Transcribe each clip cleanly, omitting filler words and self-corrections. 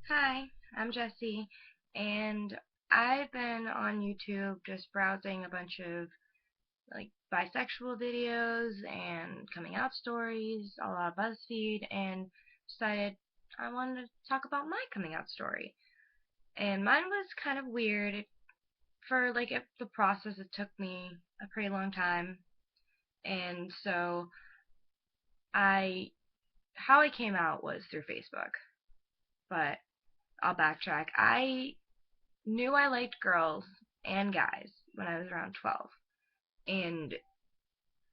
Hi, I'm Jessie, and I've been on YouTube just browsing a bunch of bisexual videos and coming out stories, a lot of BuzzFeed, and decided I wanted to talk about my coming out story. And mine was kind of weird. The process, it took me a pretty long time, and so I how I came out was through Facebook, but I'll backtrack. I knew I liked girls and guys when I was around 12. And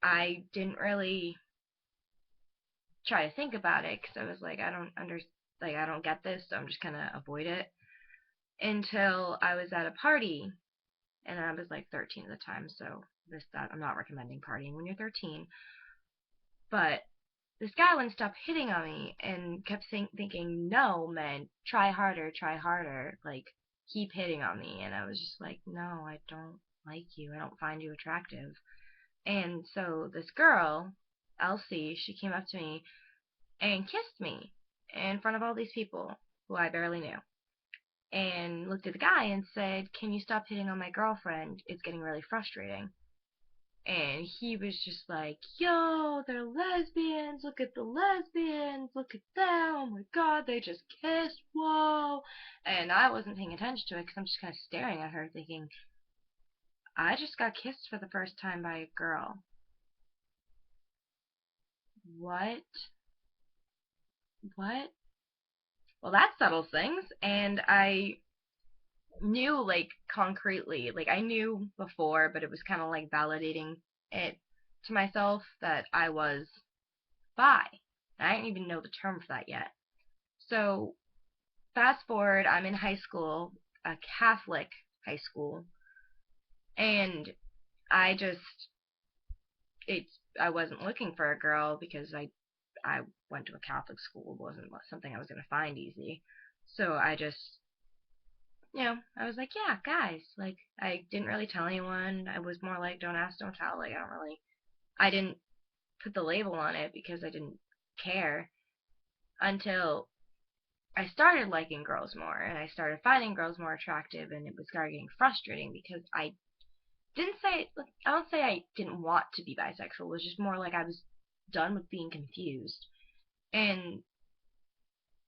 I didn't really try to think about it because I was like, I don't get this, so I'm just going to avoid it until I was at a party and I was like 13 at the time, so that I'm not recommending partying when you're 13, but this guy wouldn't stop hitting on me and kept thinking no man, try harder, like keep hitting on me, and I was just like, no, I don't like you, I don't find you attractive. And so this girl, Elsie, she came up to me and kissed me in front of all these people who I barely knew, and looked at the guy and said, can you stop hitting on my girlfriend, it's getting really frustrating. And he was just like, yo, they're lesbians, look at the lesbians, look at them, oh my god, they just kissed, whoa. And I wasn't paying attention to it because I'm just kind of staring at her thinking, I just got kissed for the first time by a girl. What? What? Well, that settles things. And I knew, like, concretely, like, I knew before, but it was kind of like validating it to myself that I was bi. I didn't even know the term for that yet. So, fast forward, I'm in high school, a Catholic high school, and I just, I wasn't looking for a girl because I went to a Catholic school. It wasn't something I was going to find easy. So I just, I was like, yeah, guys. Like, I didn't really tell anyone. I was more like, don't ask, don't tell. Like, I didn't put the label on it because I didn't care until I started liking girls more and I started finding girls more attractive, and it was started getting frustrating because I don't say I didn't want to be bisexual. It was just more like I was done with being confused. And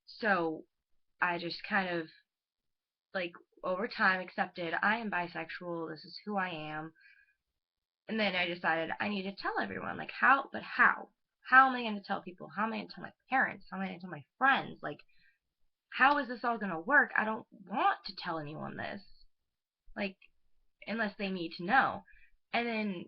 so I just kind of, like, over time accepted I am bisexual, this is who I am. And then I decided I need to tell everyone, like, how? How am I going to tell people? How am I going to tell my parents? How am I going to tell my friends? Like, how is this all going to work? I don't want to tell anyone this, like, unless they need to know. And then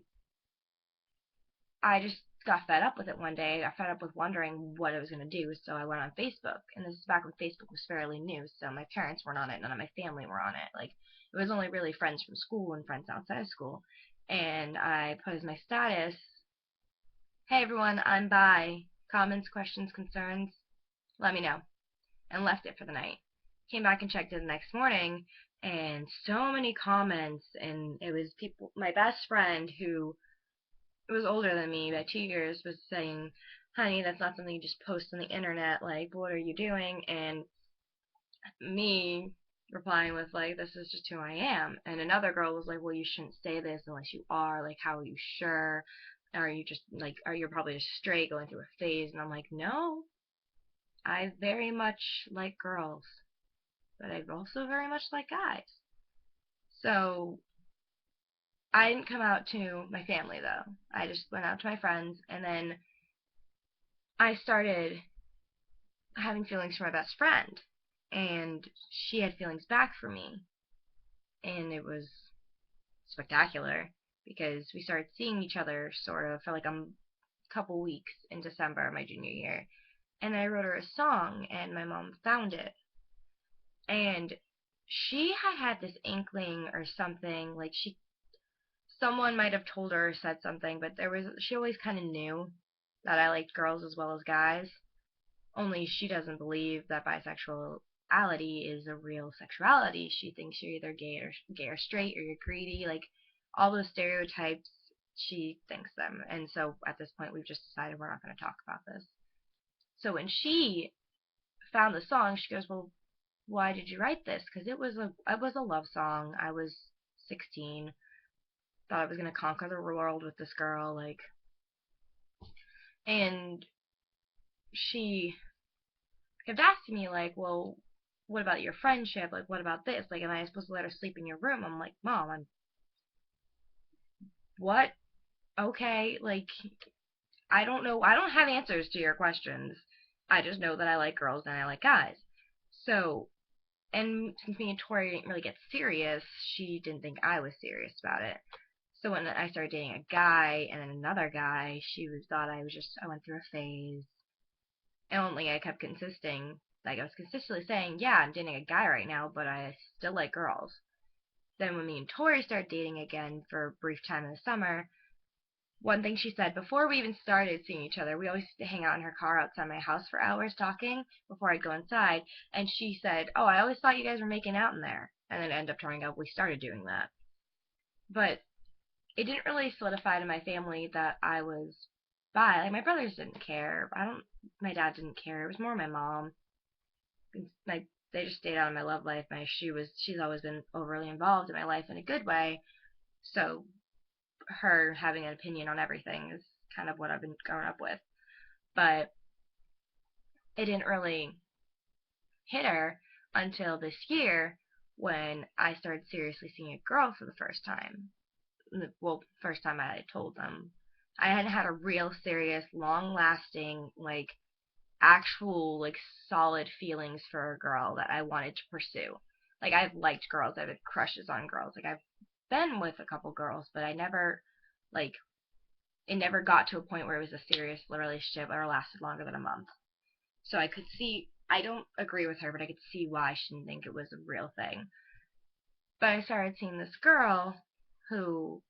I just got fed up with it one day. I got fed up with wondering what I was going to do, so I went on Facebook. And this is back when Facebook was fairly new, so my parents weren't on it, none of my family were on it. Like, it was only really friends from school and friends outside of school. And I put as my status, hey everyone, I'm bi. Comments, questions, concerns, let me know. And left it for the night. Came back and checked it the next morning, and so many comments, and it was people, my best friend who was older than me by 2 years was saying, honey, that's not something you just post on the internet, like, what are you doing? And me replying with, like, this is just who I am. And another girl was like, well, you shouldn't say this unless you are, like, how are you sure? Are you just like, are you probably just straight going through a phase? And I'm like, no, I very much like girls, but I also very much like guys. So I didn't come out to my family though. I just went out to my friends, and then I started having feelings for my best friend, and she had feelings back for me, and it was spectacular because we started seeing each other sort of for like a couple weeks in December, my junior year, and I wrote her a song, and my mom found it, and she had this inkling or something, like someone might have told her or said something, but she always kind of knew that I liked girls as well as guys. Only she doesn't believe that bisexuality is a real sexuality. She thinks you're either gay or straight, or you're greedy. Like, all those stereotypes, she thinks them. And so at this point, we've just decided we're not going to talk about this. So when she found the song, she goes, well, why did you write this? Because it was a love song. I was 16, thought I was gonna conquer the world with this girl, like, and she kept asking me like, well, what about your friendship? Like, what about this? Like, am I supposed to let her sleep in your room? I'm like, Mom, I'm what? Okay, like, I don't know. I don't have answers to your questions. I just know that I like girls and I like guys. So, and since me and Tori didn't really get serious, she didn't think I was serious about it. So when I started dating a guy and then another guy, she was thought I went through a phase. And only I kept I was consistently saying, yeah, I'm dating a guy right now, but I still like girls. Then when me and Tori started dating again for a brief time in the summer, one thing she said before we even started seeing each other, we always used to hang out in her car outside my house for hours talking before I'd go inside, and she said, "Oh, I always thought you guys were making out in there." And then it ended up turning out we started doing that. But it didn't really solidify to my family that I was bi. Like my brothers didn't care. I don't My dad didn't care. It was more my mom. Like they just stayed out of my love life. She's always been overly involved in my life in a good way. So her having an opinion on everything is kind of what I've been growing up with. But it didn't really hit her until this year when I started seriously seeing a girl for the first time. Well, first time I told them. I hadn't had a real serious, long lasting, like actual, like solid feelings for a girl that I wanted to pursue. Like I've liked girls, I've had crushes on girls. Like I've been with a couple girls, but I never like it never got to a point where it was a serious relationship or lasted longer than a month. So I could see, I don't agree with her, but I could see why she didn't think it was a real thing. But I started seeing this girl who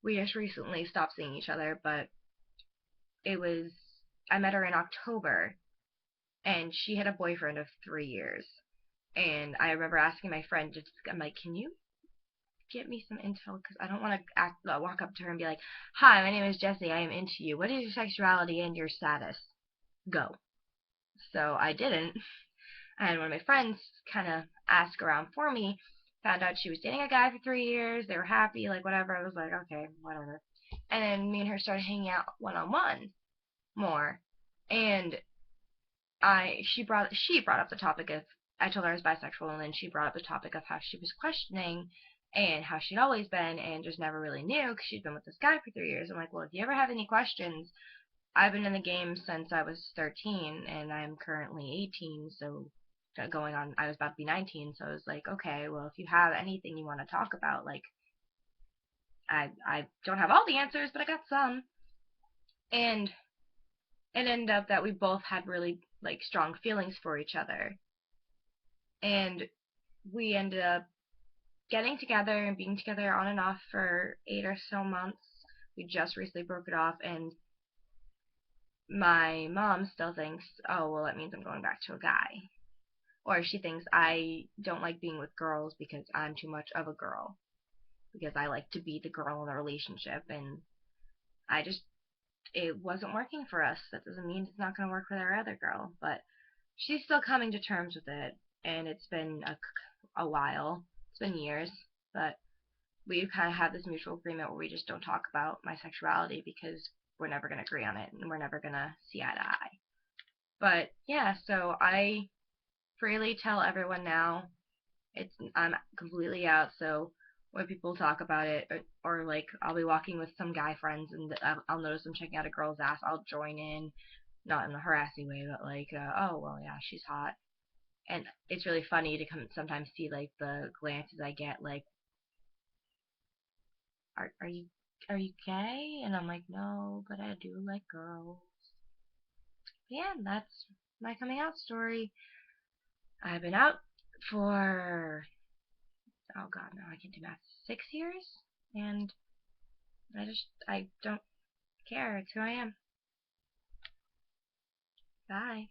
we just recently stopped seeing each other, but it was, I met her in October, and she had a boyfriend of 3 years. And I remember asking my friend, I'm like, can you get me some intel? Because I don't want to walk up to her and be like, hi, my name is Jessie, I am into you. What is your sexuality and your status? Go. So I didn't. And one of my friends kind of asked around for me, found out she was dating a guy for 3 years. They were happy, like whatever. I was like, okay, whatever. And then me and her started hanging out one on one more. And she brought up the topic of, I told her I was bisexual, and then she brought up the topic of how she was questioning and how she'd always been and just never really knew because she'd been with this guy for 3 years. I'm like, well, if you ever have any questions, I've been in the game since I was 13 and I'm currently 18, so I was about to be 19, so I was like, okay, well, if you have anything you want to talk about, like, I don't have all the answers, but I got some. And it ended up that we both had really, like, strong feelings for each other. And we ended up getting together and being together on and off for 8 or so months. We just recently broke it off, and my mom still thinks, oh, well, that means I'm going back to a guy. Or she thinks I don't like being with girls because I'm too much of a girl. Because I like to be the girl in the relationship, and I just, it wasn't working for us. That doesn't mean it's not going to work with our other girl, but she's still coming to terms with it, and it's been a while. It's been years, but we kind of have this mutual agreement where we just don't talk about my sexuality because we're never going to agree on it, and we're never going to see eye to eye. But yeah, so I freely tell everyone now. I'm completely out, so when people talk about it, or like I'll be walking with some guy friends and I'll notice them checking out a girl's ass, I'll join in, not in a harassing way, but like, oh well, yeah, she's hot, and it's really funny to sometimes see like the glances I get, like, are you gay? And I'm like, no, but I do like girls. But yeah, that's my coming out story. I've been out for, oh god, no, I can't do math, 6 years, and I don't care. It's who I am. Bye.